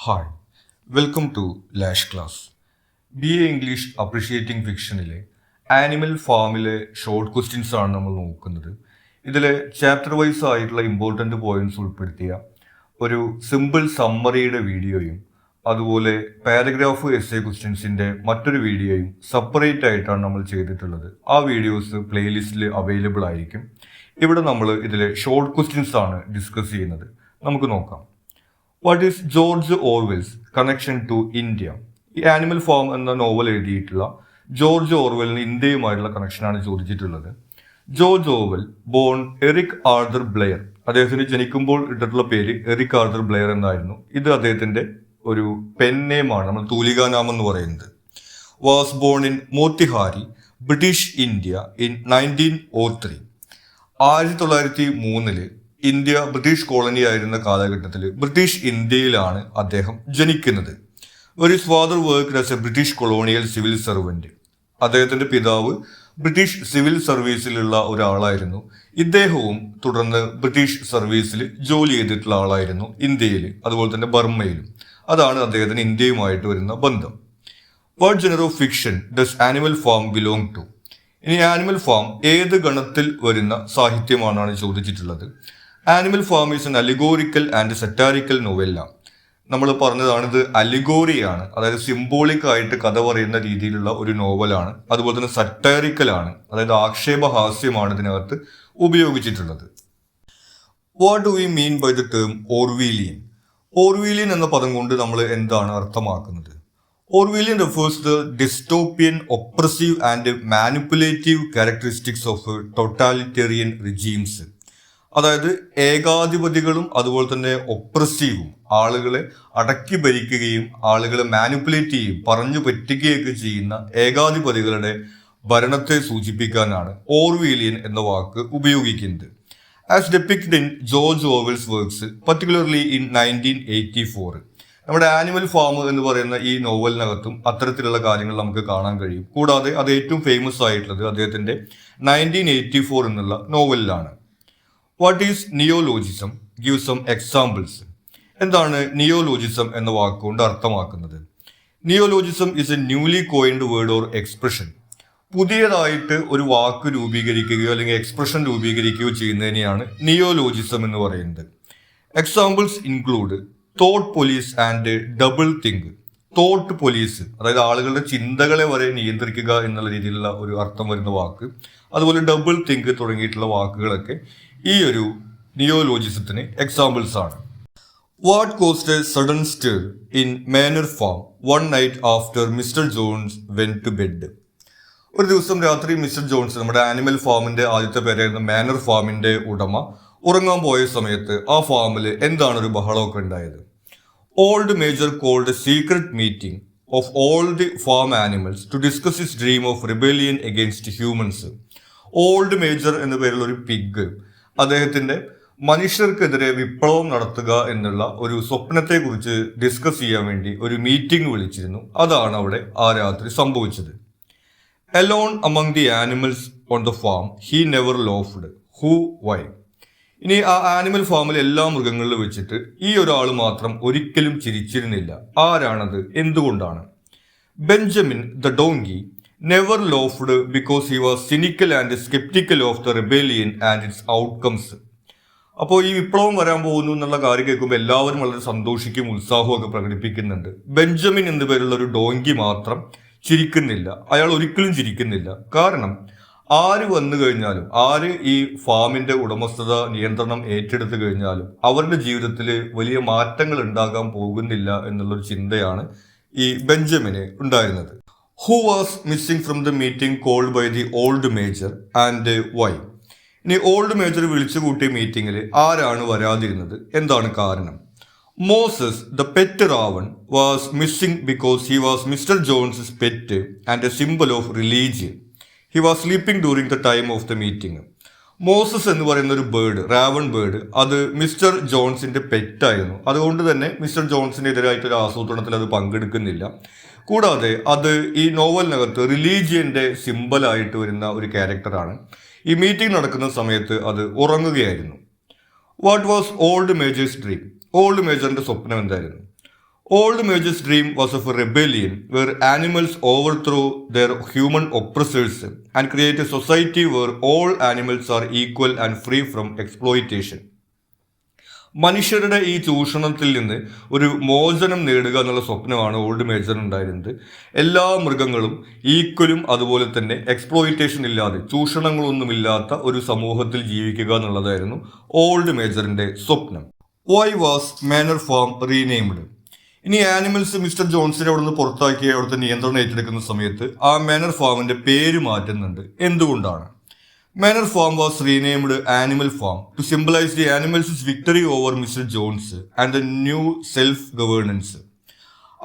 Hi welcome to Lash class. BA English appreciating ഫിക്ഷനിലെ animal ഫാമിലെ short questions ആണ് നമ്മൾ നോക്കുന്നത്. ഇതിലെ ചാപ്റ്റർ വൈസ് ആയിട്ടുള്ള ഇമ്പോർട്ടൻ്റ് പോയിന്റ്സ് ഉൾപ്പെടുത്തിയ ഒരു സിമ്പിൾ സമ്മറിയുടെ വീഡിയോയും അതുപോലെ പാരഗ്രാഫ് എസ്സേ ക്വസ്റ്റ്യൻസിൻ്റെ മറ്റൊരു വീഡിയോയും സെപ്പറേറ്റ് ആയിട്ടാണ് നമ്മൾ ചെയ്തിട്ടുള്ളത്. ആ വീഡിയോസ് പ്ലേലിസ്റ്റിൽ അവൈലബിൾ ആയിരിക്കും. ഇവിടെ നമ്മൾ ഇതിലെ ഷോർട്ട് ക്വസ്റ്റ്യൻസ് ആണ് ഡിസ്കസ് ചെയ്യുന്നത്. നമുക്ക് നോക്കാം. What is George Orwell's connection to India? ഈ ആനിമൽ ഫാം എന്ന നോവൽ എഴുതിയിട്ടുള്ള ജോർജ് ഓർവെലിന് ഇന്ത്യയുമായിട്ടുള്ള കണക്ഷനാണ് ചോദിച്ചിട്ടുള്ളത്. George Orwell born Eric Arthur Blair. അദ്ദേഹത്തിന് ജനിക്കുമ്പോൾ ഇട്ടിട്ടുള്ള പേര് എറിക് ആർതർ ബ്ലെയർ എന്നായിരുന്നു. ഇത് അദ്ദേഹത്തിന്റെ ഒരു പെൻ നെയിമാണ്, നമ്മൾ തൂലികാനാമം എന്ന് പറയുന്നത്. Was born in Motihari, British India in 1903. 1903 India British colony ആയിരുന്ന കാലഘട്ടത്തിൽ ബ്രിട്ടീഷ് ഇന്ത്യയിലാണ് അദ്ദേഹം ജനിക്കുന്നത്. വെരിസ് father worked as a British colonial civil servant. അദ്ദേഹത്തിന്റെ പിതാവ് ബ്രിട്ടീഷ് സിവിൽ സർവീസിലുള്ള ഒരാളായിരുന്നു. ഇദ്ദേഹവും തുടർന്ന് ബ്രിട്ടീഷ് സർവീസിൽ ജോലി ചെയ്തിട്ടുള്ള ആളായിരുന്നു ഇന്ത്യയിൽ, അതുപോലെ തന്നെ ബർമ്മയിലും. അതാണ് അദ്ദേഹത്തിന് ഇന്ത്യയുമായിട്ട് വരുന്ന ബന്ധം. What genre of fiction does animal farm belong to? ഇനി ആനിമൽ ഫാം ഏത് ഗണത്തിൽ വരുന്ന സാഹിത്യമാണെന്നാണ് ചോദിച്ചിട്ടുള്ളത്. Animal farm is an allegorical and satirical novella. നമ്മൾ പറഞ്ഞതാണ്, ഇത് അലിഗോറിയാണ്, അതായത് സിംബോളിക് ആയിട്ട് കഥ പറയുന്ന രീതിയിലുള്ള ഒരു നോവലാണ്. അതുപോലെ തന്നെ സറ്റാരിക്കലാണ്, അതായത് ആക്ഷേപഹാസ്യമാണ് ഇതിനകത്ത് ഉപയോഗിച്ചിട്ടുള്ളത്. What do we mean by the term Orwellian? Orwellian എന്ന പദം കൊണ്ട് നമ്മൾ എന്താണ് അർത്ഥമാക്കുന്നത്? Orwellian refers the dystopian, oppressive and manipulative characteristics of totalitarian regimes. അതായത് ഏകാധിപതികളും അതുപോലെ തന്നെ ഒപ്രസീവും, ആളുകളെ അടക്കി ഭരിക്കുകയും ആളുകളെ മാനിപ്പുലേറ്റ് ചെയ്യും, പറഞ്ഞു പറ്റിക്കുകയൊക്കെ ചെയ്യുന്ന ഏകാധിപതികളുടെ ഭരണത്തെ സൂചിപ്പിക്കാനാണ് ഓർവീലിയൻ എന്ന വാക്ക് ഉപയോഗിക്കുന്നത്. As depicted in George Orwell's works, particularly in 1984. നമ്മുടെ ആനിമൽ ഫാം എന്ന് പറയുന്ന ഈ നോവലിനകത്തും അത്തരത്തിലുള്ള കാര്യങ്ങൾ നമുക്ക് കാണാൻ കഴിയും. കൂടാതെ അത് ഏറ്റവും ഫേമസ് ആയിട്ടുള്ളത് അദ്ദേഹത്തിന്റെ 1984 എന്നുള്ള നോവലിലാണ്. What is neologism? Give some examples. എന്താണ് നിയോലോജിസം എന്ന വാക്കുകൊണ്ട് അർത്ഥമാക്കുന്നത്? Neologism is a newly coined word or expression. പുതിയതായിട്ട് ഒരു വാക്ക് രൂപീകരിക്കുകയോ അല്ലെങ്കിൽ എക്സ്പ്രഷൻ രൂപീകരിക്കുകയോ ചെയ്യുന്നതിനെയാണ് നിയോലോജിസം എന്ന് പറയുന്നത്. Examples include thought police and double think. Thought police, അതായത് ആളുകളുടെ ചിന്തകളെ വരെ നിയന്ത്രിക്കുക എന്നുള്ള രീതിയിലുള്ള ഒരു അർത്ഥം വരുന്ന വാക്ക്, അതുപോലെ ഡബിൾ തിങ്ക് തുടങ്ങിയിട്ടുള്ള വാക്കുകളൊക്കെ ഈ ഒരു നിയോലോജിസത്തിന് എക്സാമ്പിൾസ് ആണ്. What caused a sudden stir in Manor Farm one night after Mr Jones went to bed? ഒരു ദിവസം രാത്രി മിസ്റ്റർ ജോൺസ്, നമ്മുടെ ആനിമൽ ഫാമിന്റെ ആദ്യത്തെ പേരായിരുന്ന മാനർ ഫാമിന്റെ ഉടമ, ഉറങ്ങാൻ പോയ സമയത്ത് ആ ഫാമിൽ എന്താണ് ഒരു ബഹളമൊക്കെ ഉണ്ടായത്? Old major called a secret meeting of all the farm animals to discuss his dream of rebellion against humans. Old major എന്ന പേരുള്ള ഒരു പിഗ് അദ്ദേഹത്തിന്റെ മനുഷ്യർക്കെതിരെ വിപ്ലവം നടത്തുക എന്നുള്ള ഒരു സ്വപ്നത്തെ കുറിച്ച് ഡിസ്കസ് ചെയ്യാൻ വേണ്ടി ഒരു മീറ്റിംഗ് വിളിച്ചിരുന്നു. അതാണ് അവിടെ ആ രാത്രി സംഭവിച്ചത്. Alone among the animals on the farm he never laughed. Who? Why? ഇനി ആ ആനിമൽ ഫാമിലെ എല്ലാ മൃഗങ്ങളിലും വെച്ചിട്ട് ഈ ഒരാൾ മാത്രം ഒരിക്കലും ചിരിച്ചിരുന്നില്ല. ആരാണത്? എന്തുകൊണ്ടാണ്? Benjamin the donkey never laughed because he was cynical and sceptical of the rebellion and its outcomes. അപ്പോൾ ഈ വിപ്ലവം വരാൻ പോകുന്നു എന്നുള്ള കാര്യം കേൾക്കുമ്പോൾ എല്ലാവരും വളരെ സന്തോഷിക്കും, ഉത്സാഹവും ഒക്കെ പ്രകടിപ്പിക്കുന്നുണ്ട്. ബെഞ്ചമിൻ എന്നു പേരുള്ള ഒരു ഡോങ്കി മാത്രം ചിരിക്കുന്നില്ല. അയാൾ ഒരിക്കലും ചിരിക്കുന്നില്ല. കാരണം ആര് വന്നു കഴിഞ്ഞാലും, ആര് ഈ ഫാമിന്റെ ഉടമസ്ഥത നിയന്ത്രണം ഏറ്റെടുത്തു കഴിഞ്ഞാലും അവരുടെ ജീവിതത്തിൽ വലിയ മാറ്റങ്ങൾ ഉണ്ടാകാൻ പോകുന്നില്ല എന്നുള്ളൊരു ചിന്തയാണ് ഈ ബെഞ്ചമിന് ഉണ്ടായിരുന്നത്. Who was missing from the meeting called by the old Major and why? ഇനി ഓൾഡ് മേജർ വിളിച്ചു കൂട്ടിയ മീറ്റിംഗിൽ ആരാണ് വരാതിരുന്നത്? എന്താണ് കാരണം? Moses the pet raven was missing because he was Mr Jones pet and a symbol of religion. He was sleeping during the time of the meeting. Moses എന്ന് പറയുന്ന ഒരു ബേർഡ്, റാവൺ ബേർഡ്, അത് മിസ്റ്റർ ജോൺസിന്റെ പെറ്റായിരുന്നു. അതുകൊണ്ട് തന്നെ mister ജോൺസിനെതിരായിട്ടൊരു ആസൂത്രണത്തിൽ അത് പങ്കെടുക്കുന്നില്ല. കൂടാതെ അത് ഈ നോവലിനകത്ത് റിലീജിയന്റെ സിംബലായിട്ട് വരുന്ന ഒരു ക്യാരക്ടറാണ്. ഈ മീറ്റിംഗ് നടക്കുന്ന സമയത്ത് അത് ഉറങ്ങുകയായിരുന്നു. What was old major's dream? Old മേജറിന്റെ സ്വപ്നം എന്തായിരുന്നു? Old Major's dream was of a rebellion where animals overthrow their human oppressors and create a society where all animals are equal and free from exploitation. മനുഷ്യരുടെ ഈ ചൂഷണത്തിൽ നിന്ന് ഒരു മോചനം നേടുക എന്നുള്ള സ്വപ്നമാണ് ഓൾഡ് മേജർ ഉണ്ടായിരുന്നത്. എല്ലാ മൃഗങ്ങളും ഈക്വലും അതുപോലെ തന്നെ എക്സ്പ്ലോയിറ്റേഷൻ ഇല്ലാതെ ചൂഷണങ്ങളൊന്നുമില്ലാത്ത ഒരു സമൂഹത്തിൽ ജീവിക്കുക എന്നുള്ളതായിരുന്നു ഓൾഡ് മേജറിന്റെ സ്വപ്നം. Why was manor farm renamed? ഇനി ആനിമൽസ് മിസ്റ്റർ ജോൺസിനെ അവിടെ നിന്ന് പുറത്താക്കി അവിടുത്തെ നിയന്ത്രണം ഏറ്റെടുക്കുന്ന സമയത്ത് ആ മാനർ ഫാമിന്റെ പേര് മാറ്റുന്നുണ്ട്. എന്തുകൊണ്ടാണ്? Manor farm was renamed animal farm to symbolise the animals victory over mister Jones and the new self governance.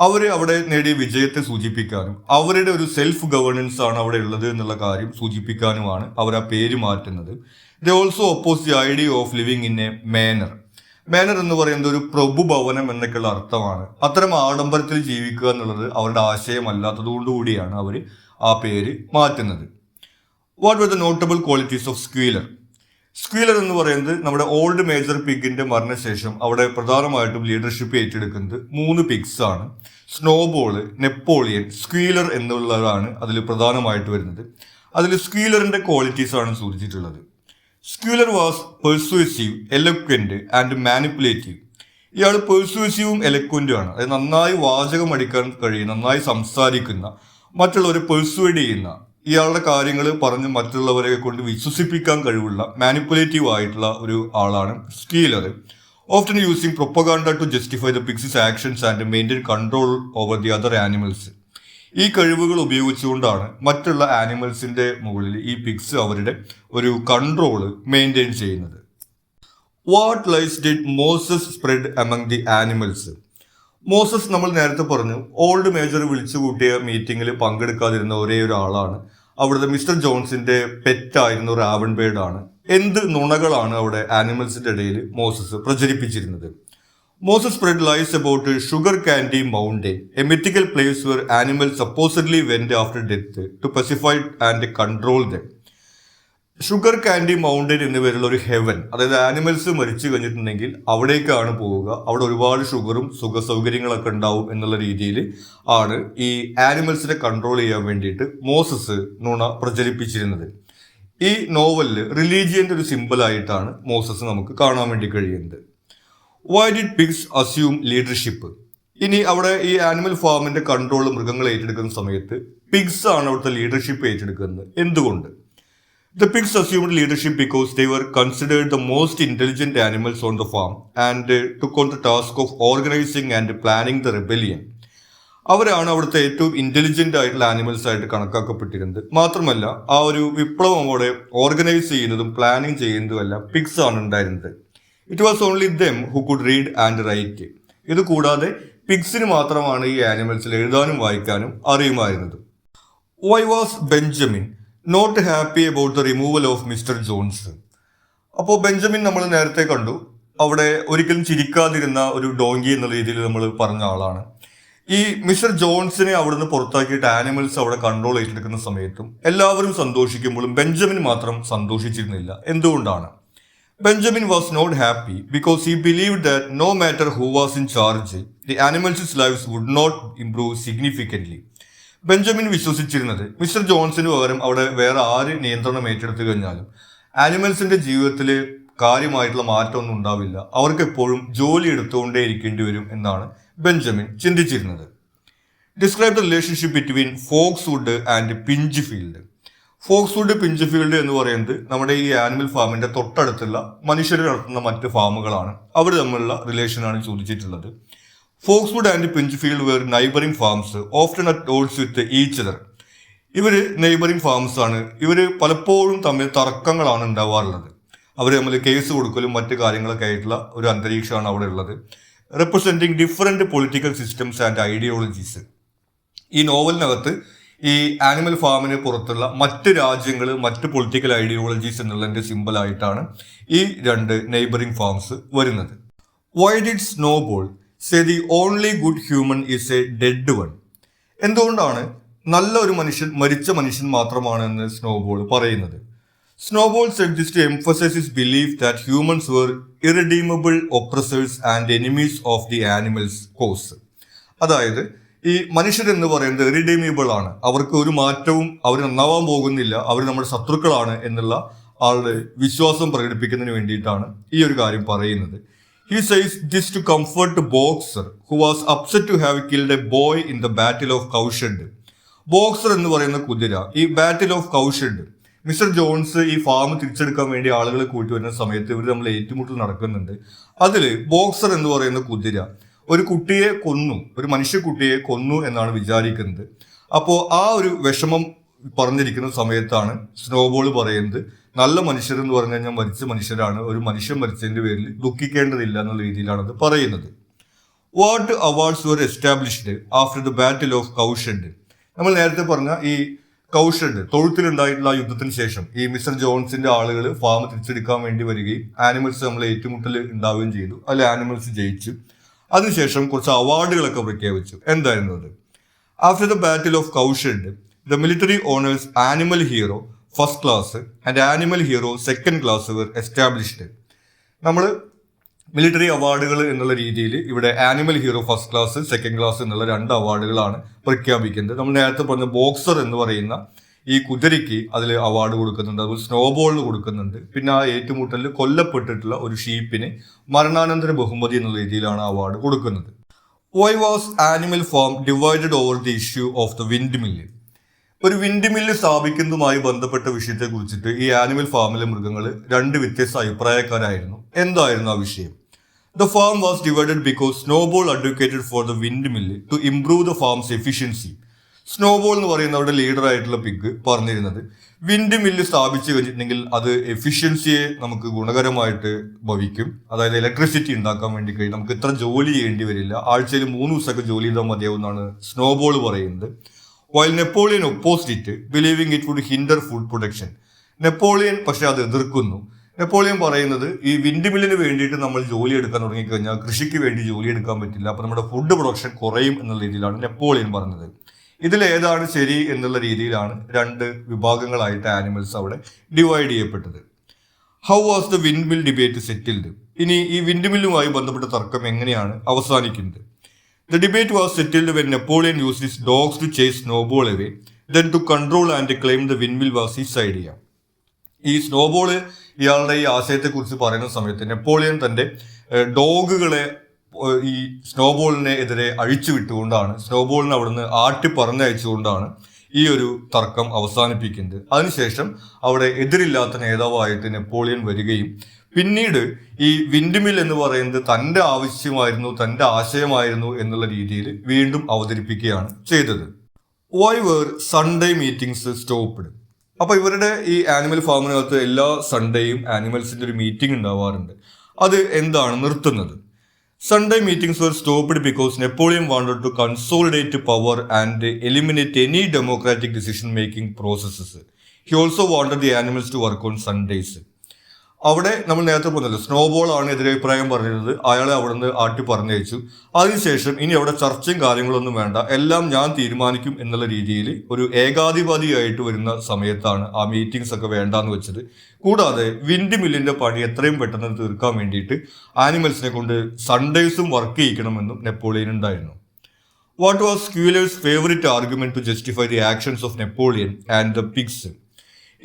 അവര് അവിടെ നേടിയ വിജയത്തെ സൂചിപ്പിക്കാനും അവരുടെ ഒരു സെൽഫ് ഗവേണൻസ് ആണ് അവിടെ ഉള്ളത് എന്നുള്ള കാര്യം സൂചിപ്പിക്കാനുമാണ് അവർ ആ പേര് മാറ്റുന്നത്. They also oppose the idea of living in a manor. Manor എന്ന് പറയുന്നത് ഒരു പ്രഭുഭവനം എന്നൊക്കെയുള്ള അർത്ഥമാണ്. അത്തരം ആഡംബരത്തിൽ ജീവിക്കുക എന്നുള്ളത് അവരുടെ ആശയമല്ലാത്തതുകൊണ്ടുകൂടിയാണ് അവർ ആ പേര് മാറ്റുന്നത്. What were the notable qualities of Squealer? Squealer എന്ന് പറയുന്നത് നമ്മുടെ ഓൾഡ് മേജർ പിഗിന്റെ മരണശേഷം അവിടെ പ്രധാനമായിട്ടും ലീഡർഷിപ്പ് ഏറ്റെടുക്കുന്നത് 3 പിഗ്സ് ആണ്. സ്നോബോള്, നെപ്പോളിയൻ, സ്ക്വീലർ എന്നുള്ളതാണ് അതിൽ പ്രധാനമായിട്ട് വരുന്നത്. അതിൽ സ്ക്വീലറിന്റെ ക്വാളിറ്റീസ് ആണ് സൂചിച്ചിട്ടുള്ളത്. Squealer was പെർസ്യൂസീവ്, eloquent and manipulative. ഇയാൾ പെർസ്യൂസീവും എലക്വന്റും ആണ്. അതായത് നന്നായി വാചകം അടിക്കാൻ കഴിയുന്ന, നന്നായി സംസാരിക്കുന്ന, മറ്റുള്ളവരെ പെർസ്യൂഡ് ചെയ്യുന്ന, ഇയാളുടെ കാര്യങ്ങൾ പറഞ്ഞ് മറ്റുള്ളവരെ കൊണ്ട് വിശ്വസിപ്പിക്കാൻ കഴിവുള്ള മാനിപ്പുലേറ്റീവ് ആയിട്ടുള്ള ഒരു ആളാണ് Squealer. Often using propaganda to justify the pigs actions and maintain control over the other animals. ഈ കഴിവുകൾ ഉപയോഗിച്ചുകൊണ്ടാണ് മറ്റുള്ള ആനിമൽസിന്റെ മുകളിൽ ഈ പിഗ്സ് അവരുടെ ഒരു കൺട്രോള് മെയിൻറ്റെയിൻ ചെയ്യുന്നത്. What lies did Moses spread among the animals? Moses നമ്മൾ നേരത്തെ പറഞ്ഞു ഓൾഡ് മേജർ വിളിച്ചു കൂട്ടിയ മീറ്റിംഗിൽ പങ്കെടുക്കാതിരുന്ന ഒരേ ഒരാളാണ്. അവിടുത്തെ മിസ്റ്റർ ജോൺസിന്റെ പെറ്റായിരുന്നു റാവൺ ബേർഡ് ആണ്. എന്ത് നുണകളാണ് അവിടെ ആനിമൽസിന്റെ ഇടയിൽ Moses പ്രചരിപ്പിച്ചിരുന്നത്? Moses spread lies about Sugar Candy Mountain, a mythical place where animals supposedly went after death to pacify and control them. Sugar candy mountain എന്ന പേരുള്ള ഒരു ഹെവൻ, അതായത് ആനിമൽസ് മരിച്ചു കഴിഞ്ഞിട്ടുണ്ടെങ്കിൽ അവിടേക്കാണ് പോവുക, അവിടെ ഒരുപാട് ഷുഗറും സുഖ സൗകര്യങ്ങളൊക്കെ ഉണ്ടാവും എന്നുള്ള രീതിയിൽ ആണ് ഈ ആനിമൽസിനെ കൺട്രോൾ ചെയ്യാൻ വേണ്ടിയിട്ട് മോസസ് നുണ പ്രചരിപ്പിച്ചിരുന്നത്. ഈ നോവലിൽ റിലീജിയന്റെ ഒരു സിമ്പിളായിട്ടാണ് മോസസ് നമുക്ക് കാണാൻ വേണ്ടി കഴിയുന്നത്. Why did pigs assume leadership? ഇനി അവിടെ ഈ ആനിമൽ ഫാമിന്റെ കൺട്രോൾ മൃഗങ്ങൾ ഏറ്റെടുക്കുന്ന സമയത്ത് പിഗ്സ് ആണ് അവിടുത്തെ ലീഡർഷിപ്പ് ഏറ്റെടുക്കുന്നത്. എന്തുകൊണ്ട്? The pigs assumed leadership because they were considered the most intelligent animals on the farm and took on the task of organising and planning the rebellion. അവരാണ് അവിടുത്തെ ഏറ്റവും ഇന്റലിജന്റ് ആയിട്ടുള്ള ആനിമൽസ് ആയിട്ട് കണക്കാക്കപ്പെട്ടിരുന്നത്. മാത്രമല്ല ആ ഒരു വിപ്ലവം അവിടെ ഓർഗനൈസ് ചെയ്യുന്നതും പ്ലാനിങ് ചെയ്യുന്നതും എല്ലാം പിഗ്സ് ആണ് ഉണ്ടായിരുന്നത്. It was only them who could read and write. ഇത് കൂടാതെ പിഗ്സിന് മാത്രമാണ് ഈ ആനിമൽസിൽ എഴുതാനും വായിക്കാനും അറിയുമായിരുന്നത്. Why was Benjamin not happy about the removal of mister Jones? അപ്പോൾ ബെഞ്ചമിൻ നമ്മൾ നേരത്തെ കണ്ടു, അവിടെ ഒരിക്കലും ചിരിക്കാതിരുന്ന ഒരു ഡോങ്കി എന്നുള്ള രീതിയിൽ നമ്മൾ പറഞ്ഞ ആളാണ്. ഈ മിസ്റ്റർ ജോൺസിനെ അവിടുന്ന് പുറത്താക്കിയിട്ട് ആനിമൽസ് അവിടെ കൺട്രോൾ ഏറ്റെടുക്കുന്ന സമയത്തും എല്ലാവരും സന്തോഷിക്കുമ്പോഴും ബെഞ്ചമിൻ മാത്രം സന്തോഷിച്ചിരുന്നില്ല. എന്തുകൊണ്ടാണ്? Benjamin was not happy because he believed that no matter who was in charge, the animals' lives would not improve significantly. Benjamin വിശ്വസിച്ചിരുന്നത് മിസ്റ്റർ ജോൺസിന് പകരം അവിടെ വേറെ ആര് നിയന്ത്രണം ഏറ്റെടുത്തു കഴിഞ്ഞാലും ആനിമൽസിന്റെ ജീവിതത്തിൽ കാര്യമായിട്ടുള്ള മാറ്റമൊന്നും ഉണ്ടാവില്ല, അവർക്ക് എപ്പോഴും ജോലി എടുത്തുകൊണ്ടേ ഇരിക്കേണ്ടി വരും എന്നാണ് ബെഞ്ചമിൻ ചിന്തിച്ചിരുന്നത്. Describe the relationship between Foxwood and Pinchfield. Foxwood, Pinchfield എന്ന് പറയുന്നത് നമ്മുടെ ഈ ആനിമൽ ഫാമിന്റെ തൊട്ടടുത്തുള്ള മനുഷ്യർ നടത്തുന്ന മറ്റ് ഫാമുകളാണ്. അവർ തമ്മിലുള്ള റിലേഷനാണ് ചോദിച്ചിട്ടുള്ളത്. Foxwood and Pinchfield were neighbouring farms often at odds with each other. ഇവര് നെയ്ബറിംഗ് ഫാംസ് ആണ്. ഇവര് പലപ്പോഴും തമ്മിൽ തർക്കങ്ങളാണ് ഉണ്ടാവാറുള്ളത്. അവർ തമ്മിൽ കേസ് കൊടുക്കലും മറ്റു കാര്യങ്ങളൊക്കെ ആയിട്ടുള്ള ഒരു അന്തരീക്ഷമാണ് അവിടെ ഉള്ളത്. Representing different political systems and ideologies. ഈ നോവലിനകത്ത് ഈ ആനിമൽ ഫാമിന് പുറത്തുള്ള മറ്റ് രാജ്യങ്ങൾ, മറ്റ് പൊളിറ്റിക്കൽ ഐഡിയോളജീസ് എന്നുള്ളതിന്റെ സിമ്പിളായിട്ടാണ് ഈ 2 നെയ്ബറിംഗ് ഫാംസ് വരുന്നത്. Why did Snowball say the only good human is a dead one? എന്തുകൊണ്ടാണ് നല്ല ഒരു മനുഷ്യൻ മരിച്ച മനുഷ്യൻ മാത്രമാണെന്ന് സ്നോബോൾ പറയുന്നത്? Snowball said this to emphasise his belief that humans were irredeemable oppressors and enemies of the animals cause. അതായത് ഈ മനുഷ്യരെന്ന് പറയുന്നത് ഇറിഡീമബിൾ ആണ്, അവർക്ക് ഒരു മാറ്റവും, അവർ നന്നാവാൻ പോകുന്നില്ല, അവർ നമ്മുടെ ശത്രുക്കളാണ് എന്നുള്ള ആളുടെ വിശ്വാസം പ്രകടിപ്പിക്കുന്നതിന് വേണ്ടിയിട്ടാണ് ഈ ഒരു കാര്യം പറയുന്നത്. He says this to comfort the boxer who was upset to have killed a boy in the Battle of Cowshed. Boxer എന്ന് പറയുന്ന കുതിര ഈ Battle of Cowshed, mister Jones ഈ ഫാം തിരിച്ചെടുക്കാൻ വേണ്ടി ആളുകളെ കൂട്ടി വരുന്ന സമയത്ത് ഇവർ നമ്മൾ ഏറ്റുമുട്ടൽ നടക്കുന്നുണ്ട്. അതിൽ ബോക്സർ എന്ന് പറയുന്ന കുതിര ഒരു കുട്ടിയെ കൊന്നു, ഒരു മനുഷ്യക്കുട്ടിയെ കൊന്നു എന്നാണ് വിചാരിക്കുന്നത്. അപ്പോൾ ആ ഒരു വിഷമം പറഞ്ഞിരിക്കുന്ന സമയത്താണ് സ്നോബോൾ പറയുന്നത്, നല്ല മനുഷ്യർ എന്ന് പറഞ്ഞു കഴിഞ്ഞാൽ മരിച്ച മനുഷ്യരാണ്, ഒരു മനുഷ്യൻ മരിച്ചതിന്റെ പേരിൽ ദുഃഖിക്കേണ്ടതില്ല എന്നുള്ള രീതിയിലാണ് അത് പറയുന്നത്. What awards were established after the battle of Cowshed. നമ്മൾ നേരത്തെ പറഞ്ഞ ഈ കൗഷഡ് തൊഴുത്തിലുണ്ടായിട്ടുള്ള ആ യുദ്ധത്തിന് ശേഷം ഈ മിസ്റ്റർ ജോൺസിന്റെ ആളുകൾ ഫാം തിരിച്ചെടുക്കാൻ വേണ്ടി വരികയും ആനിമൽസ് നമ്മൾ ഏറ്റുമുട്ടൽ ഉണ്ടാവുകയും ചെയ്തു. അതിൽ ആനിമൽസ് ജയിച്ചു. അതിനുശേഷം കുറച്ച് അവാർഡുകളൊക്കെ പ്രഖ്യാപിച്ചു. എന്തായിരുന്നു അത്? After the battle of Cowshed the military honours animal hero first class and animal hero second class were established. നമ്മൾ മിലിറ്ററി അവാർഡുകൾ എന്നുള്ള രീതിയിൽ ഇവിടെ animal hero first class second class എന്നുള്ള 2 അവാർഡുകളാണ് പ്രഖ്യാപിക്കുന്നത്. നമ്മൾ നേരത്തെ പറഞ്ഞ ബോക്സർ എന്ന് പറയുന്ന ഈ കുതിരയ്ക്ക് അതിൽ അവാർഡ് കൊടുക്കുന്നുണ്ട്, അതുപോലെ സ്നോബോളിന് കൊടുക്കുന്നുണ്ട്. പിന്നെ ആ ഏറ്റുമുട്ടലിൽ കൊല്ലപ്പെട്ടിട്ടുള്ള ഒരു ഷീപ്പിന് മരണാനന്തര ബഹുമതി എന്നുള്ള രീതിയിലാണ് അവാർഡ് കൊടുക്കുന്നത്. Why was animal farm divided over the issue of the wind mill. ഒരു വിൻഡ് മില്ല് സ്ഥാപിക്കുന്നതുമായി ബന്ധപ്പെട്ട വിഷയത്തെ കുറിച്ചിട്ട് ഈ ആനിമൽ ഫാമിലെ മൃഗങ്ങൾ 2 വ്യത്യസ്ത അഭിപ്രായക്കാരായിരുന്നു. എന്തായിരുന്നു ആ വിഷയം? The farm was divided because Snowball advocated for the windmill to improve the farm's efficiency. Snowball എന്ന് പറയുന്ന അവരുടെ ലീഡർ ആയിട്ടുള്ള പിഗ് പറഞ്ഞിരുന്നത് വിൻഡ് മില്ല് സ്ഥാപിച്ചു കഴിഞ്ഞിട്ടുണ്ടെങ്കിൽ അത് എഫിഷ്യൻസിയെ നമുക്ക് ഗുണകരമായിട്ട് ഭവിക്കും, അതായത് ഇലക്ട്രിസിറ്റി ഉണ്ടാക്കാൻ വേണ്ടി കഴിയും, നമുക്ക് ഇത്ര ജോലി ചെയ്യേണ്ടി വരില്ല, ആഴ്ചയിൽ 3 ദിവസമൊക്കെ ജോലി ചെയ്താൽ മതിയാവും എന്നാണ് സ്നോബോൾ പറയുന്നത്. While Napoleon opposed it believing it would hinder food production. Napoleon പക്ഷെ അത് എതിർക്കുന്നു. നെപ്പോളിയൻ പറയുന്നത് ഈ വിൻഡ് മില്ലിന് വേണ്ടിയിട്ട് നമ്മൾ ജോലി എടുക്കാൻ തുടങ്ങിക്കഴിഞ്ഞാൽ കൃഷിക്ക് വേണ്ടി ജോലി എടുക്കാൻ പറ്റില്ല, അപ്പോൾ നമ്മുടെ ഫുഡ് പ്രൊഡക്ഷൻ കുറയും എന്നുള്ള രീതിയിലാണ് നെപ്പോളിയൻ പറഞ്ഞത്. ഇതിൽ ഏതാണ് ശരി എന്നുള്ള രീതിയിലാണ് 2 വിഭാഗങ്ങളായിട്ട് ആനിമൽസ് അവിടെ ഡിവൈഡ് ചെയ്യപ്പെട്ടത്. How was the wind mill debate settled. ഇനി ഈ വിൻഡ് മില്ലുമായി ബന്ധപ്പെട്ട തർക്കം എങ്ങനെയാണ് അവസാനിക്കുന്നത്? The debate was settled when Napoleon used his dogs to chase Snowball away, then to control and claim the windmill was his idea. ഈ സ്നോബോള് ഇയാളുടെ ഈ ആശയത്തെക്കുറിച്ച് പറയുന്ന സമയത്ത് നെപ്പോളിയൻ തന്റെ ഡോഗുകളെ ഈ സ്നോബോളിനെ എതിരെ അഴിച്ചു വിട്ടുകൊണ്ടാണ്, സ്നോബോളിനെ അവിടുന്ന് ആട്ടി പറഞ്ഞയച്ചുകൊണ്ടാണ് ഈ ഒരു തർക്കം അവസാനിപ്പിക്കുന്നത്. അതിനുശേഷം അവിടെ എതിരില്ലാത്ത നേതാവായിട്ട് നെപ്പോളിയൻ വരികയും പിന്നീട് ഈ വിൻഡ് മിൽ എന്ന് പറയുന്നത് തന്റെ ആവശ്യമായിരുന്നു, തന്റെ ആശയമായിരുന്നു എന്നുള്ള രീതിയിൽ വീണ്ടും അവതരിപ്പിക്കുകയാണ് ചെയ്തത്. Why were Sunday meetings stopped. അപ്പൊ ഇവരുടെ ഈ ആനിമൽ ഫാമിനകത്ത് എല്ലാ സൺഡേയും ആനിമൽസിന്റെ ഒരു മീറ്റിംഗ് ഉണ്ടാവാറുണ്ട്. അത് എന്താണ് നിർത്തുന്നത്? Sunday meetings were stopped because Napoleon wanted to consolidate power and eliminate any democratic decision making processes. He also wanted the animals to work on Sundays. അവിടെ നമ്മൾ നേരത്തെ പറഞ്ഞല്ലോ, സ്നോബോൾ ആണ് എതിരഭിപ്രായം പറഞ്ഞിരുന്നത്, അയാളെ അവിടുന്ന് ആട്ടി പറഞ്ഞയച്ചു. അതിനുശേഷം ഇനി അവിടെ ചർച്ചയും കാര്യങ്ങളൊന്നും വേണ്ട, എല്ലാം ഞാൻ തീരുമാനിക്കും എന്നുള്ള രീതിയിൽ ഒരു ഏകാധിപതിയായിട്ട് വരുന്ന സമയത്താണ് ആ മീറ്റിംഗ്സ് ഒക്കെ വേണ്ടാന്ന് വെച്ചത്. കൂടാതെ വിൻഡ് മില്ലിന്റെ പണി എത്രയും പെട്ടെന്ന് തീർക്കാൻ വേണ്ടിയിട്ട് ആനിമൽസിനെ കൊണ്ട് സൺഡേസും വർക്ക് ചെയ്യിക്കണമെന്നും നെപ്പോളിയൻ ഉണ്ടായിരുന്നു. What was Squealer's favourite argument to justify the actions of Napoleon and the pigs.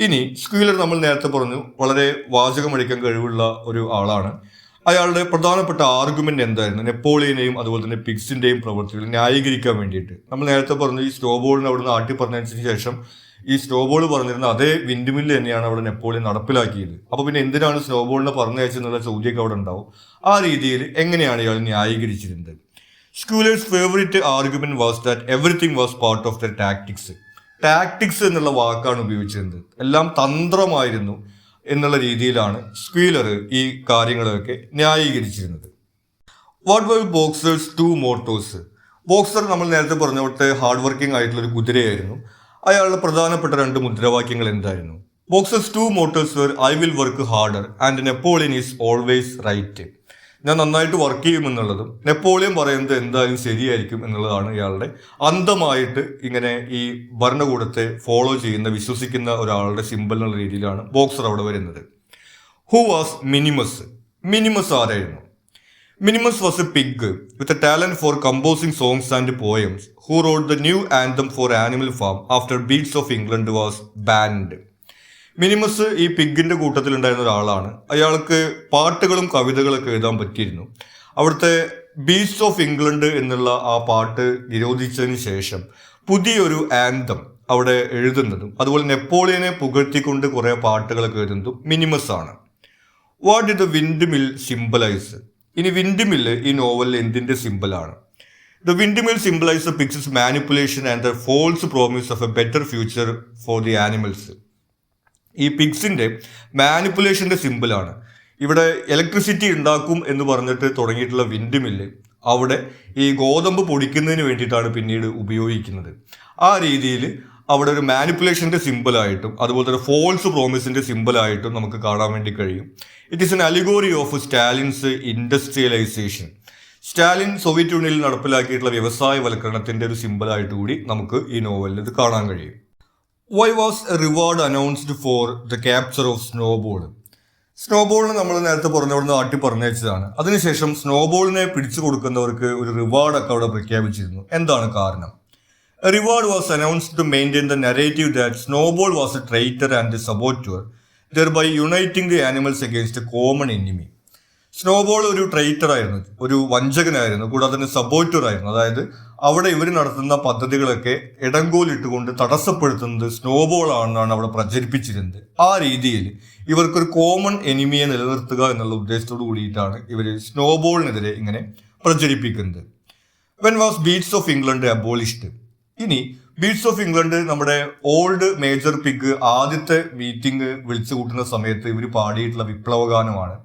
ഇനി സ്ക്യൂലർ നമ്മൾ നേരത്തെ പറഞ്ഞു വളരെ വാചകമടിക്കാൻ കഴിവുള്ള ഒരു ആളാണ്. അയാളുടെ പ്രധാനപ്പെട്ട ആർഗ്യുമെന്റ് എന്തായിരുന്നു? നെപ്പോളിയനെയും അതുപോലെ തന്നെ പിഗ്സിന്റെയും പ്രവൃത്തികൾ ന്യായീകരിക്കാൻ വേണ്ടിയിട്ട്. നമ്മൾ നേരത്തെ പറഞ്ഞു ഈ സ്നോബോളിനെ അവിടുന്ന് ആട്ടി പറഞ്ഞതിന് ശേഷം ഈ സ്നോബോൾ പറഞ്ഞിരുന്ന അതേ വിൻഡ് മില്ല് തന്നെയാണ് അവിടെ നെപ്പോളിയൻ നടപ്പിലാക്കിയത്. അപ്പൊ പിന്നെ എന്തിനാണ് സ്നോബോളിനെ പറഞ്ഞയച്ചെന്നുള്ള ചോദ്യമൊക്കെ അവിടെ ഉണ്ടാവും. ആ രീതിയിൽ എങ്ങനെയാണ് ഇയാൾ ന്യായീകരിച്ചിരുന്നത്? Squealer's favourite argument was that everything was part of their tactics. Tactics എന്നുള്ള വാക്കാണ് ഉപയോഗിച്ചിരുന്നത്, എല്ലാം തന്ത്രമായിരുന്നു എന്നുള്ള രീതിയിലാണ് സ്ക്വീലർ ഈ കാര്യങ്ങളൊക്കെ ന്യായീകരിച്ചിരുന്നത്. What were Boxer's 2 mottos. Boxer നമ്മൾ നേരത്തെ പറഞ്ഞ പോലത്തെ ഹാർഡ് വർക്കിംഗ് ആയിട്ടുള്ള ഒരു കുതിരയായിരുന്നു. അയാളുടെ പ്രധാനപ്പെട്ട 2 മുദ്രാവാക്യങ്ങൾ എന്തായിരുന്നു? Boxer's 2 mottos were I will work harder and Napoleon is always right. ഞാൻ നന്നായിട്ട് വർക്ക് ചെയ്യുമെന്നുള്ളതും നെപ്പോളിയൻ പറയുന്നത് എന്തായാലും ശരിയായിരിക്കും എന്നുള്ളതാണ് ഇയാളുടെ അന്ധമായിട്ട് ഇങ്ങനെ ഈ ഭരണകൂടത്തെ ഫോളോ ചെയ്യുന്ന വിശ്വസിക്കുന്ന ഒരാളുടെ സിമ്പിൾ എന്നുള്ള രീതിയിലാണ് ബോക്സർ അവിടെ വരുന്നത്. Who was mini mast. മിനിമസ് ആരായിരുന്നു? Minimus was a pig with a talent for composing songs and poems who wrote the new anthem for Animal Farm after Beasts of England was banned. Mini mast ഈ പിഗിന്റെ കൂട്ടത്തിലുണ്ടായിരുന്ന ഒരാളാണ്. അയാൾക്ക് പാട്ടുകളും കവിതകളൊക്കെ എഴുതാൻ പറ്റിയിരുന്നു. അവിടുത്തെ beats of England എന്നുള്ള ആ പാട്ട് നിരോധിച്ചതിന് ശേഷം പുതിയൊരു ആന്തം അവിടെ എഴുതുന്നതും അതുപോലെ നെപ്പോളിയനെ പുകഴ്ത്തിക്കൊണ്ട് കുറെ പാട്ടുകളൊക്കെ എഴുതുന്നതും മിനിമസ് ആണ്. What did the windmill symbolise? ഇനി വിൻഡ് മില്ല് ഈ നോവലിൽ എന്തിന്റെ സിമ്പിളാണ്? The windmill symbolise the pigs manipulation and the false promise of a better future for the animals. ഈ പിഗ്സിന്റെ മാനിപ്പുലേഷന്റെ സിമ്പിളാണ്. ഇവിടെ ഇലക്ട്രിസിറ്റി ഉണ്ടാക്കും എന്ന് പറഞ്ഞിട്ട് തുടങ്ങിയിട്ടുള്ള വിൻഡ് മില്ല് അവിടെ ഈ ഗോതമ്പ് പൊടിക്കുന്നതിന് വേണ്ടിയിട്ടാണ് പിന്നീട് ഉപയോഗിക്കുന്നത്. ആ രീതിയിൽ അവിടെ ഒരു മാനിപ്പുലേഷന്റെ സിമ്പിളായിട്ടും അതുപോലെ തന്നെ ഫോൾസ് പ്രോമിസിന്റെ സിമ്പിളായിട്ടും നമുക്ക് കാണാൻ വേണ്ടി കഴിയും. It is an allegory of Stalin's industrialisation. Stalin Soviet യൂണിയനിൽ നടപ്പിലാക്കിയിട്ടുള്ള വ്യവസായവൽക്കരണത്തിന്റെ ഒരു സിമ്പിളായിട്ട് കൂടി നമുക്ക് ഈ നോവലിൽ ഇത് കാണാൻ കഴിയും. Why was a reward announced for the capture of Snowball? സ്നോബോളിന് നമ്മൾ നേരത്തെ പറഞ്ഞവിടുന്ന് ആട്ടി പറഞ്ഞയച്ചതാണ്. അതിനുശേഷം സ്നോബോളിനെ പിടിച്ചു കൊടുക്കുന്നവർക്ക് ഒരു റിവാർഡൊക്കെ അവിടെ പ്രഖ്യാപിച്ചിരുന്നു. എന്താണ് കാരണം? A reward was announced to maintain the narrative that Snowball was a traitor and a saboteur, thereby uniting the animals against a common enemy. Snowball ഒരു ട്രൈറ്റർ ആയിരുന്നു, ഒരു വഞ്ചകനായിരുന്നു, കൂടാതെ തന്നെ സബോറ്റർ ആയിരുന്നു. അതായത് അവിടെ ഇവർ നടത്തുന്ന പദ്ധതികളൊക്കെ ഇടങ്കോലിട്ടുകൊണ്ട് തടസ്സപ്പെടുത്തുന്നത് സ്നോബോൾ ആണെന്നാണ് അവിടെ പ്രചരിപ്പിച്ചിരുന്നത്. ആ രീതിയിൽ ഇവർക്കൊരു കോമൺ എനിമിയെ നിലനിർത്തുക എന്നുള്ള ഉദ്ദേശത്തോടു കൂടിയിട്ടാണ് ഇവർ സ്നോബോളിനെതിരെ ഇങ്ങനെ പ്രചരിപ്പിക്കുന്നത്. When was beasts of England abolished? ഇനി ബീറ്റ്സ് ഓഫ് ഇംഗ്ലണ്ട് നമ്മുടെ ഓൾഡ് മേജർ പിഗ് ആദ്യത്തെ മീറ്റിംഗ് വിളിച്ചു കൂട്ടുന്ന സമയത്ത് ഇവർ പാടിയിട്ടുള്ള വിപ്ലവഗാനമാണ്.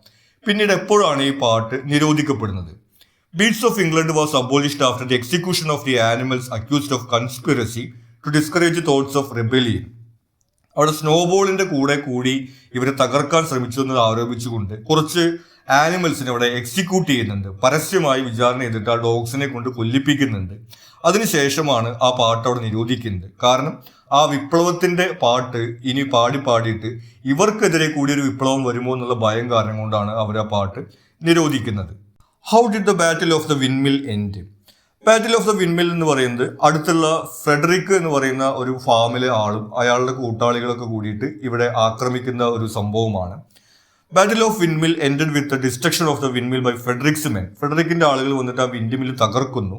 പിന്നീട് എപ്പോഴാണ് ഈ പാട്ട് നിരോധിക്കപ്പെടുന്നത്? Beasts of England was abolished after the execution of the animals accused of conspiracy to discourage thoughts of rebellion. അവിടെ സ്നോബോളിന്റെ കൂടി ഇവരെ തകർക്കാൻ ശ്രമിച്ചു എന്ന് ആരോപിച്ചുകൊണ്ട് കുറച്ച് ആനിമൽസിനെ അവിടെ എക്സിക്യൂട്ട് ചെയ്യുന്നുണ്ട്. പരസ്യമായി വിചാരണ ചെയ്തിട്ട് ആ ഡോഗ്സിനെ കൊണ്ട് കൊല്ലിപ്പിക്കുന്നുണ്ട്. അതിനുശേഷമാണ് ആ പാട്ട് അവിടെ നിരോധിക്കുന്നത്. കാരണം ആ വിപ്ലവത്തിന്റെ പാട്ട് ഇനി പാടിയിട്ട് ഇവർക്കെതിരെ കൂടിയൊരു വിപ്ലവം വരുമോ എന്നുള്ള ഭയം കാരണം കൊണ്ടാണ് അവർ ആ പാട്ട് നിരോധിക്കുന്നത്. How did the battle of the windmill end? Battle of the windmill എന്ന് പറയുന്നത് അടുത്തുള്ള ഫ്രെഡറിക് എന്ന് പറയുന്ന ഒരു ഫാമിലെ ആളും അയാളുടെ കൂട്ടാളികളൊക്കെ കൂടിയിട്ട് ഇവിടെ ആക്രമിക്കുന്ന ഒരു സംഭവമാണ്. Battle of windmill ended with the destruction of the windmill by Frederick's men. ഫ്രെഡറിക്കിന്റെ ആളുകൾ വന്നിട്ട് ആ വിൻഡ് മിൽ തകർക്കുന്നു.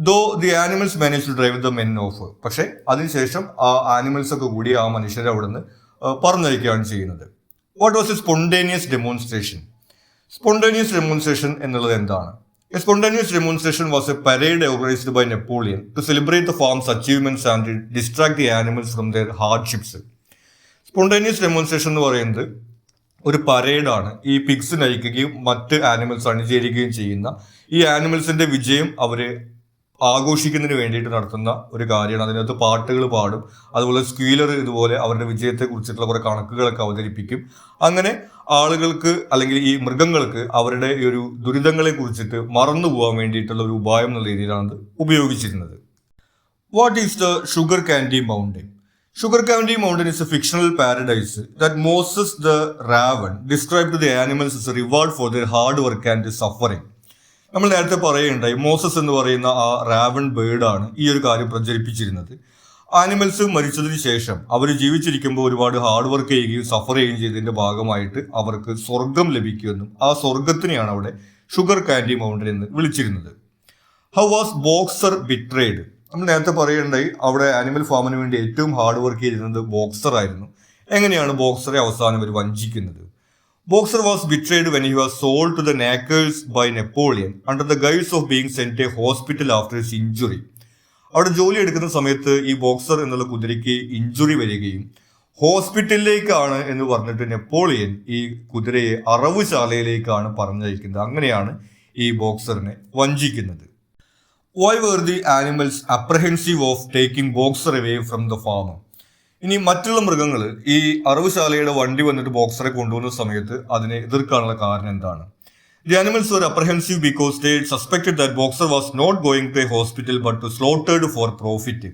Though the animals manage to drive the men off. പക്ഷെ അതിനുശേഷം ആ ആനിമൽസ് ഒക്കെ കൂടി ആ മനുഷ്യരെ അവിടെ നിന്ന് പറഞ്ഞയക്കുകയാണ് ചെയ്യുന്നത്. What was a spontaneous demonstration? Spontaneous demonstration എന്നുള്ളത് എന്താണ്? A spontaneous demonstration was a parade organised by Napoleon to celebrate the farms achievements and distract the animals from their hardships. Spontaneous demonstration എന്ന് പറയുന്നത് ഒരു പരേഡാണ്. ഈ പിഗ്സ് നയിക്കുകയും മറ്റ് animals അണിചേരുകയും ചെയ്യുന്ന ഈ ആനിമൽസിന്റെ വിജയം അവര് ആഘോഷിക്കുന്നതിന് വേണ്ടിയിട്ട് നടത്തുന്ന ഒരു കാര്യമാണ്. അതിനകത്ത് പാട്ടുകൾ പാടും, അതുപോലെ സ്ക്വീലർ ഇതുപോലെ അവരുടെ വിജയത്തെ കുറിച്ചിട്ടുള്ള കുറെ കണക്കുകളൊക്കെ അവതരിപ്പിക്കും. അങ്ങനെ ആളുകൾക്ക് അല്ലെങ്കിൽ ഈ മൃഗങ്ങൾക്ക് അവരുടെ ഈ ഒരു ദുരിതങ്ങളെ കുറിച്ചിട്ട് മറന്നു പോകാൻ വേണ്ടിയിട്ടുള്ള ഒരു ഉപായം എന്നുള്ള രീതിയിലാണ് ഉപയോഗിച്ചിരുന്നത്. What is the sugar candy mountain? Sugar Candy Mountain is a fictional paradise that Moses the Raven described to the animals as a reward for their hard work and suffering. നമ്മൾ നേരത്തെ പറയുകയുണ്ടായി, മോസസ് എന്ന് പറയുന്ന ആ റാവൺ ബേർഡാണ് ഈ ഒരു കാര്യം പ്രചരിപ്പിച്ചിരുന്നത്. Animals മരിച്ചതിന് ശേഷം അവർ ജീവിച്ചിരിക്കുമ്പോൾ ഒരുപാട് ഹാർഡ് വർക്ക് ചെയ്യുകയും സഫർ ചെയ്യുകയും ചെയ്തതിന്റെ ഭാഗമായിട്ട് അവർക്ക് സ്വർഗം ലഭിക്കുമെന്നും ആ സ്വർഗത്തിനെയാണ് അവിടെ ഷുഗർ കാൻഡി മൗണ്ടൻ എന്ന് വിളിച്ചിരുന്നത്. How was boxer betrayed? നമ്മൾ നേരത്തെ പറയുകയുണ്ടായി അവിടെ ആനിമൽ ഫാമിന് വേണ്ടി ഏറ്റവും ഹാർഡ് വർക്ക് ചെയ്തിരുന്നത് ബോക്സർ ആയിരുന്നു. എങ്ങനെയാണ് ബോക്സറെ അവസാനം ഒരു വഞ്ചിക്കുന്നത്? Boxer was betrayed when he was sold to the knackers by Napoleon under the guides of being sent a hospital after his injury. അവിടെ ജോലി എടുക്കുന്ന സമയത്ത് ഈ ബോക്സർ എന്നുള്ള കുതിരയ്ക്ക് ഇഞ്ചുറി വരികയും ഹോസ്പിറ്റലിലേക്കാണ് എന്ന് പറഞ്ഞിട്ട് നെപ്പോളിയൻ ഈ കുതിരയെ അറവുശാലയിലേക്കാണ് പറഞ്ഞയക്കുന്നത്. അങ്ങനെയാണ് ഈ ബോക്സറിനെ വഞ്ചിക്കുന്നത്. Why were the animals apprehensive of taking Boxer away from the farm? ഇനി മറ്റുള്ള മൃഗങ്ങൾ ഈ അറവുശാലയുടെ വണ്ടി വന്നിട്ട് ബോക്സറെ കൊണ്ടുപോകുന്ന സമയത്ത് അതിനെ എതിർക്കാനുള്ള കാരണം എന്താണ്? The animals were apprehensive because they suspected that Boxer was not going to a hospital but to slaughtered for profit.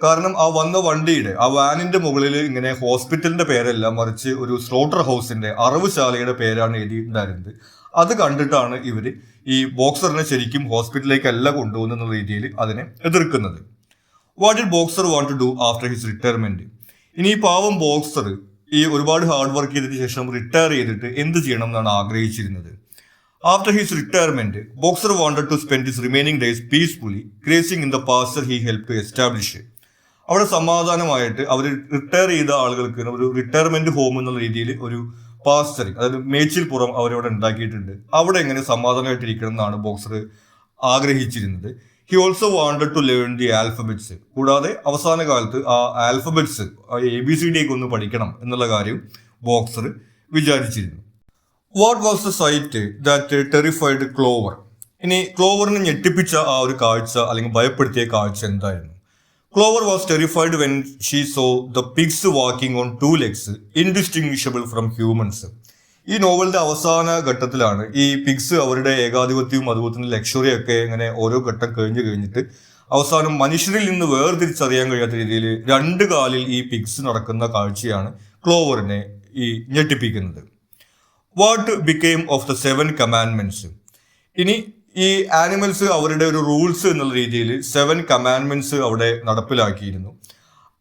കാരണം ആ വന്ന വണ്ടിയുടെ ആ വാനിന്റെ മുകളിൽ ഇങ്ങനെ ഹോസ്പിറ്റലിന്റെ പേരല്ല, മറിച്ച് ഒരു സ്ലോട്ടർ ഹൗസിന്റെ അറവുശാലയുടെ പേരാണ് എഴുതിയിട്ടുണ്ടായിരുന്നത്. അത് കണ്ടിട്ടാണ് ഇവർ ഈ ബോക്സറിനെ ശരിക്കും ഹോസ്പിറ്റലിലേക്കല്ല കൊണ്ടുപോകുന്ന രീതിയിൽ അതിനെ എതിർക്കുന്നത്. What did Boxer want to do after his retirement? ഇനി ഈ പാവം ബോക്സർ ഈ ഒരുപാട് ഹാർഡ് വർക്ക് ചെയ്തതിന് ശേഷം റിട്ടയർ ചെയ്തിട്ട് എന്ത് ചെയ്യണം എന്നാണ് ആഗ്രഹിച്ചിരുന്നത്. After his retirement Boxer wanted to spend his remaining days peacefully grazing in the pasture he help to establish. അവിടെ സമാധാനമായിട്ട് അവർ റിട്ടയർ ചെയ്ത ആളുകൾക്ക് ഒരു റിട്ടയർമെന്റ് ഹോം എന്നുള്ള രീതിയിൽ ഒരു പാസ്റ്ററിങ്, അതായത് മേച്ചിൽ പുറം അവരവിടെ ഉണ്ടാക്കിയിട്ടുണ്ട്. അവിടെ എങ്ങനെ സമാധാനമായിട്ടിരിക്കണം എന്നാണ് ബോക്സർ ആഗ്രഹിച്ചിരുന്നത്. He also wanted to learn the alphabets. കൂടാതെ അവസാന കാലത്ത് ആ ആൽഫബറ്റ്സ് ABCD ഒക്കെ ഒന്ന് പഠിക്കണം എന്നുള്ള കാര്യം ബോക്സർ വിചാരിച്ചിരുന്നു. What was the sight that terrified Clover? ഇനി ക്ലോവറിനെ ഞെട്ടിപ്പിച്ച ആ ഒരു കാഴ്ച അല്ലെങ്കിൽ ഭയപ്പെടുത്തിയ കാഴ്ച എന്തായിരുന്നു? Clover was terrified when she saw the pigs walking on 2 legs indistinguishable from humans. ഈ നോവലിന്റെ അവസാന ഘട്ടത്തിലാണ് ഈ പിഗ്സ് അവരുടെ ഏകാധിപത്യവും അതുപോലെ തന്നെ ലക്ഷറിയൊക്കെ ഇങ്ങനെ ഓരോ ഘട്ടം കഴിഞ്ഞിട്ട് അവസാനം മനുഷ്യരിൽ നിന്ന് വേർതിരിച്ചറിയാൻ കഴിയാത്ത രീതിയിൽ 2 കാലിൽ ഈ പിഗ്സ് നടക്കുന്ന കാഴ്ചയാണ് ക്ലോവറിനെ ഈ ഞെട്ടിപ്പിക്കുന്നത്. What became of the 7 commandments? ഇനി ഈ ആനിമൽസ് അവരുടെ ഒരു റൂൾസ് എന്നുള്ള രീതിയിൽ 7 കമാൻഡ്മെന്റ്സ് അവിടെ നടപ്പിലാക്കിയിരുന്നു.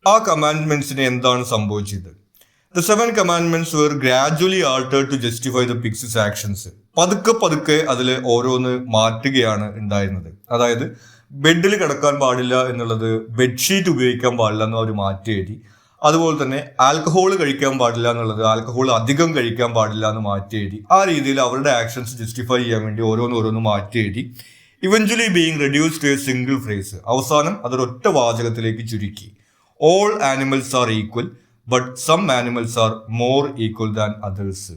ആ കമാൻഡ്മെന്റ്സിന് എന്താണ് സംഭവിച്ചത്? The 7 commandments were gradually altered to justify the pigs' actions. പതുക്കെ അതിൽ ഓരോന്ന് മാറ്റുകയാണ് ഉണ്ടായിരുന്നത്. അതായത് ബെഡിൽ കിടക്കാൻ പാടില്ല എന്നുള്ളത് ബെഡ്ഷീറ്റ് ഉപയോഗിക്കാൻ പാടില്ല എന്ന് അവർ മാറ്റി എഴുതി. അതുപോലെ തന്നെ ആൽക്കഹോൾ കഴിക്കാൻ പാടില്ല എന്നുള്ളത് ആൽക്കഹോൾ അധികം കഴിക്കാൻ പാടില്ല എന്ന് മാറ്റി എഴുതി. ആ രീതിയിൽ അവരുടെ ആക്ഷൻസ് ജസ്റ്റിഫൈ ചെയ്യാൻ വേണ്ടി ഓരോന്ന് മാറ്റി എഴുതി. Eventually being reduced to a single phrase. അവസാനം അതൊരൊറ്റ വാചകത്തിലേക്ക് ചുരുക്കി. All animals are equal but some animals are more equal than others.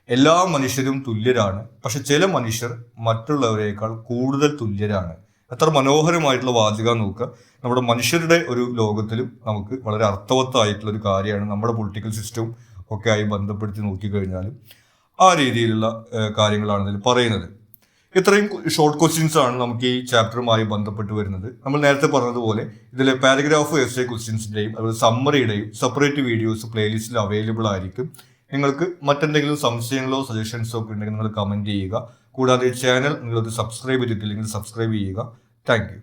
എല്ലാ മനുഷ്യരും തുല്യരാണ്, പക്ഷെ ചില മനുഷ്യർ മറ്റുള്ളവരേക്കാൾ കൂടുതൽ തുല്യരാണ്. എത്ര മനോഹരമായിട്ടുള്ള വാചകം നോക്കുക. നമ്മുടെ മനുഷ്യരുടെ ഒരു ലോകത്തിലും നമുക്ക് വളരെ അർത്ഥവത്തായിട്ടുള്ള ഒരു കാര്യമാണ് നമ്മുടെ പൊളിറ്റിക്കൽ സിസ്റ്റവും ഒക്കെ ആയി ബന്ധപ്പെടുത്തി നോക്കിക്കഴിഞ്ഞാലും ആ രീതിയിലുള്ള കാര്യങ്ങളാണ് ഇതിൽ പറയുന്നത്. ഇത്രയും ഷോർട്ട് ക്വസ്റ്റ്യൻസ് ആണ് നമുക്ക് ഈ ചാപ്റ്ററുമായി ബന്ധപ്പെട്ട് വരുന്നത്. നമ്മൾ നേരത്തെ പറഞ്ഞതുപോലെ ഇതിലെ പാരഗ്രാഫ് എസ്സേ ക്വസ്റ്റ്യൻസിൻ്റെയും അതുപോലെ സമ്മറിയുടെയും സെപ്പറേറ്റ് വീഡിയോസ് പ്ലേലിസ്റ്റിൽ അവൈലബിൾ ആയിരിക്കും. നിങ്ങൾക്ക് മറ്റെന്തെങ്കിലും സംശയങ്ങളോ സജഷൻസോ ഒക്കെ ഉണ്ടെങ്കിൽ നിങ്ങൾ കമൻറ്റ് ചെയ്യുക. കൂടാതെ ചാനൽ നിങ്ങളത് സബ്സ്ക്രൈബ് ചെയ്തിട്ടില്ലെങ്കിൽ സബ്സ്ക്രൈബ് ചെയ്യുക. Thank you.